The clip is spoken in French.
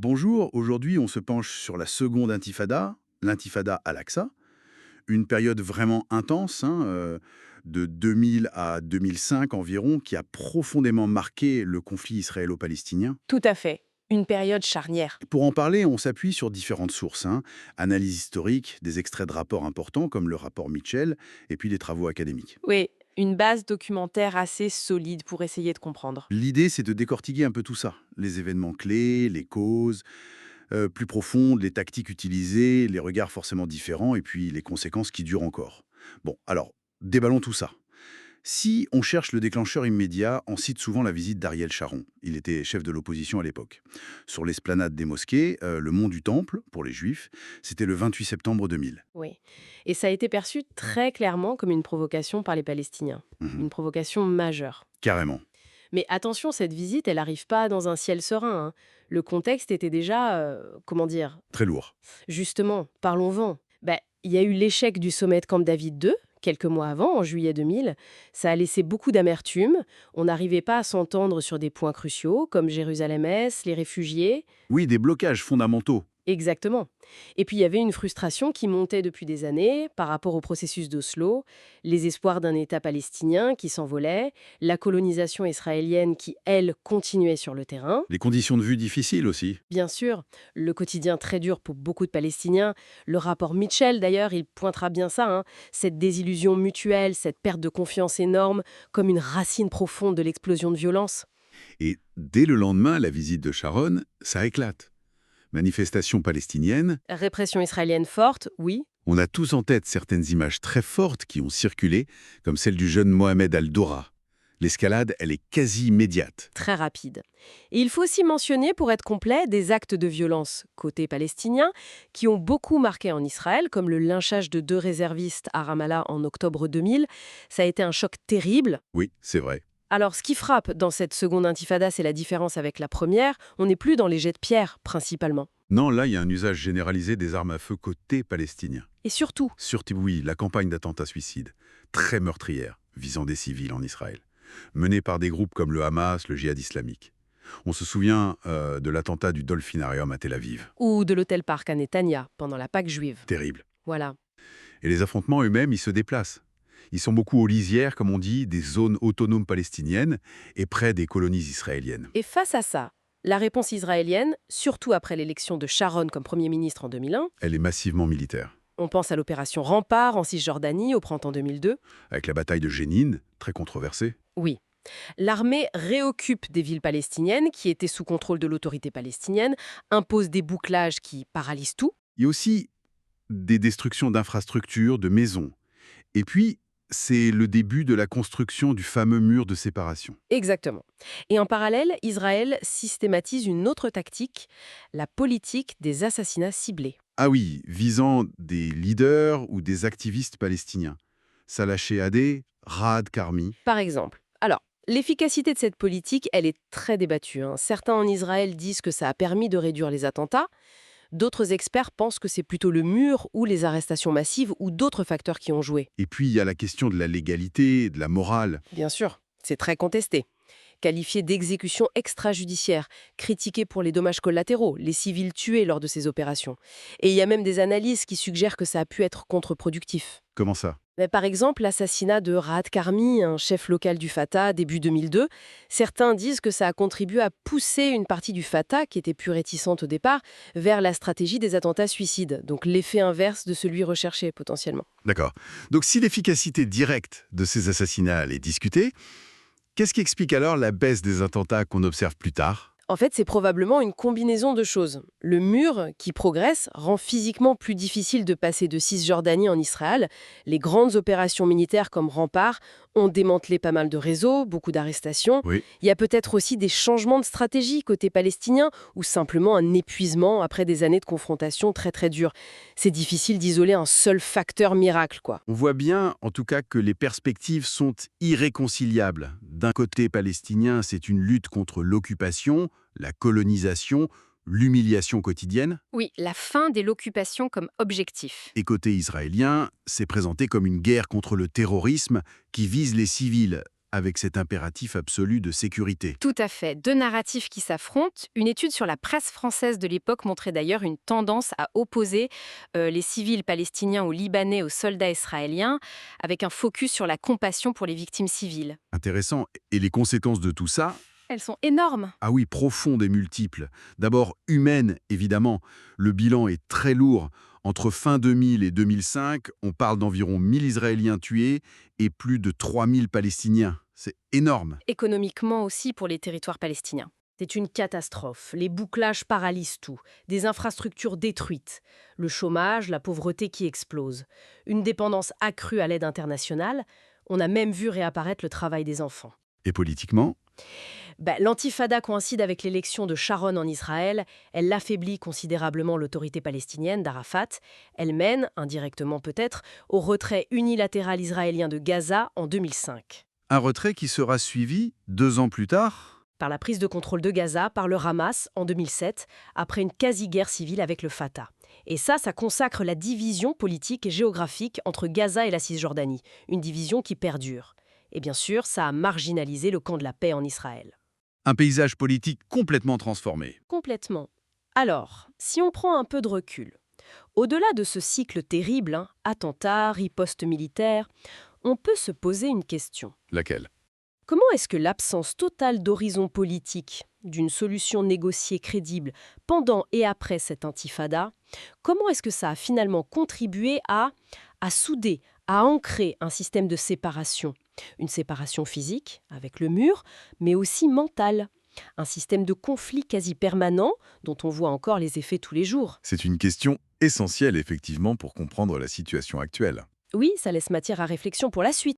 Bonjour, aujourd'hui on se penche sur la seconde intifada, l'intifada Al-Aqsa, une période vraiment intense, de 2000 à 2005 environ, qui a profondément marqué le conflit israélo-palestinien. Tout à fait. Une période charnière. Pour en parler, on s'appuie sur différentes sources, analyse historique, des extraits de rapports importants comme le rapport Mitchell, et puis des travaux académiques. Oui, une base documentaire assez solide pour essayer de comprendre. L'idée, c'est de décortiquer un peu tout ça, les événements clés, les causes, plus profondes, les tactiques utilisées, les regards forcément différents et puis les conséquences qui durent encore. Bon, alors, déballons tout ça. Si on cherche le déclencheur immédiat, on cite souvent la visite d'Ariel Sharon. Il était chef de l'opposition à l'époque. Sur l'esplanade des mosquées, le mont du Temple, pour les Juifs, c'était le 28 septembre 2000. Oui. Et ça a été perçu très clairement comme une provocation par les Palestiniens. Mhm. Une provocation majeure. Carrément. Mais attention, cette visite, elle n'arrive pas dans un ciel serein, hein. Le contexte était déjà, comment dire, Très lourd. justement, parlons-en. Il y a eu l'échec du sommet de Camp David II, quelques mois avant, en juillet 2000. Ça a laissé beaucoup d'amertume. On n'arrivait pas à s'entendre sur des points cruciaux, comme Jérusalem-Est, les réfugiés. Oui, des blocages fondamentaux. Exactement. Et puis il y avait une frustration qui montait depuis des années par rapport au processus d'Oslo, les espoirs d'un État palestinien qui s'envolait, la colonisation israélienne qui, elle, continuait sur le terrain. Les conditions de vue difficiles aussi. Bien sûr, le quotidien très dur pour beaucoup de Palestiniens. Le rapport Mitchell, d'ailleurs, il pointera bien ça, hein, cette désillusion mutuelle, cette perte de confiance énorme, comme une racine profonde de l'explosion de violence. Et dès le lendemain, la visite de Sharon, ça éclate. Manifestation palestinienne. Répression israélienne forte, oui. On a tous en tête certaines images très fortes qui ont circulé, comme celle du jeune Mohamed Al-Doura. L'escalade, elle est quasi immédiate. Très rapide. Et il faut aussi mentionner, pour être complet, des actes de violence côté palestinien qui ont beaucoup marqué en Israël, comme le lynchage de 2 réservistes à Ramallah en octobre 2000. Ça a été un choc terrible. Oui, c'est vrai. Alors, ce qui frappe dans cette seconde intifada, c'est la différence avec la première. On n'est plus dans les jets de pierre, principalement. Non, là, il y a un usage généralisé des armes à feu côté palestinien. Et surtout, Surtout, oui, la campagne d'attentats suicides, très meurtrière, visant des civils en Israël, menée par des groupes comme le Hamas, le djihad islamique. On se souvient de l'attentat du Dolphinarium à Tel Aviv. ou de l'hôtel Park à Netanya, pendant la Pâque juive. Terrible. Voilà. Et les affrontements eux-mêmes, ils se déplacent. Ils sont beaucoup aux lisières, comme on dit, des zones autonomes palestiniennes et près des colonies israéliennes. Et face à ça, la réponse israélienne, surtout après l'élection de Sharon comme Premier ministre en 2001, Elle est massivement militaire. on pense à l'opération Rempart en Cisjordanie au printemps 2002. Avec la bataille de Jénine, très controversée. Oui. L'armée réoccupe des villes palestiniennes qui étaient sous contrôle de l'autorité palestinienne, impose des bouclages qui paralysent tout. Il y a aussi des destructions d'infrastructures, de maisons. Et puis, c'est le début de la construction du fameux mur de séparation. Exactement. Et en parallèle, Israël systématise une autre tactique, la politique des assassinats ciblés. Ah oui, visant des leaders ou des activistes palestiniens. Salah Shehadeh, Raad Karmi. Par exemple. Alors, l'efficacité de cette politique, elle est très débattue, hein. Certains en Israël disent que ça a permis de réduire les attentats. D'autres experts pensent que c'est plutôt le mur ou les arrestations massives ou d'autres facteurs qui ont joué. Et puis, il y a la question de la légalité, de la morale. Bien sûr, c'est très contesté. Qualifié d'exécution extrajudiciaire, critiqué pour les dommages collatéraux, les civils tués lors de ces opérations. Et il y a même des analyses qui suggèrent que ça a pu être contre-productif. Comment ça? Mais par exemple, l'assassinat de Raad Karmi, un chef local du Fatah, début 2002, certains disent que ça a contribué à pousser une partie du Fatah, qui était plus réticente au départ, vers la stratégie des attentats suicides, donc l'effet inverse de celui recherché potentiellement. D'accord. Donc, si l'efficacité directe de ces assassinats est discutée, qu'est-ce qui explique alors la baisse des attentats qu'on observe plus tard? En fait, c'est probablement une combinaison de choses. Le mur, qui progresse, rend physiquement plus difficile de passer de Cisjordanie en Israël. Les grandes opérations militaires comme Rempart ont démantelé pas mal de réseaux, beaucoup d'arrestations. Oui. Il y a peut-être aussi des changements de stratégie côté palestinien ou simplement un épuisement après des années de confrontation très très dures. C'est difficile d'isoler un seul facteur miracle, quoi. On voit bien, en tout cas, que les perspectives sont irréconciliables. D'un côté palestinien, c'est une lutte contre l'occupation, la colonisation, l'humiliation quotidienne. Oui, la fin de l'occupation comme objectif. Et côté israélien, c'est présenté comme une guerre contre le terrorisme qui vise les civils, avec cet impératif absolu de sécurité. Tout à fait. Deux narratifs qui s'affrontent. Une étude sur la presse française de l'époque montrait d'ailleurs une tendance à opposer les civils palestiniens aux Libanais aux soldats israéliens, avec un focus sur la compassion pour les victimes civiles. Intéressant. Et les conséquences de tout ça? Elles sont énormes. Ah oui, profondes et multiples. D'abord, humaines, évidemment. Le bilan est très lourd. Entre fin 2000 et 2005, on parle d'environ 1000 Israéliens tués et plus de 3000 Palestiniens. C'est énorme. Économiquement aussi pour les territoires palestiniens. C'est une catastrophe. Les bouclages paralysent tout. Des infrastructures détruites. Le chômage, la pauvreté qui explose. Une dépendance accrue à l'aide internationale. On a même vu réapparaître le travail des enfants. Et politiquement? L'Intifada coïncide avec l'élection de Sharon en Israël. Elle affaiblit considérablement l'autorité palestinienne d'Arafat. Elle mène, indirectement peut-être, au retrait unilatéral israélien de Gaza en 2005. Un retrait qui sera suivi 2 ans plus tard? Par la prise de contrôle de Gaza par le Hamas en 2007, après une quasi-guerre civile avec le Fatah. Et ça consacre la division politique et géographique entre Gaza et la Cisjordanie, une division qui perdure. Et bien sûr, ça a marginalisé le camp de la paix en Israël. Un paysage politique complètement transformé. Complètement. Alors, si on prend un peu de recul, au-delà de ce cycle terrible, attentats, ripostes militaires, on peut se poser une question. Laquelle? Comment est-ce que l'absence totale d'horizon politique, d'une solution négociée crédible pendant et après cette intifada, comment est-ce que ça a finalement contribué à souder, à ancrer un système de séparation? Une séparation physique, avec le mur, mais aussi mentale. Un système de conflit quasi permanent, dont on voit encore les effets tous les jours. C'est une question essentielle, effectivement, pour comprendre la situation actuelle. Oui, ça laisse matière à réflexion pour la suite.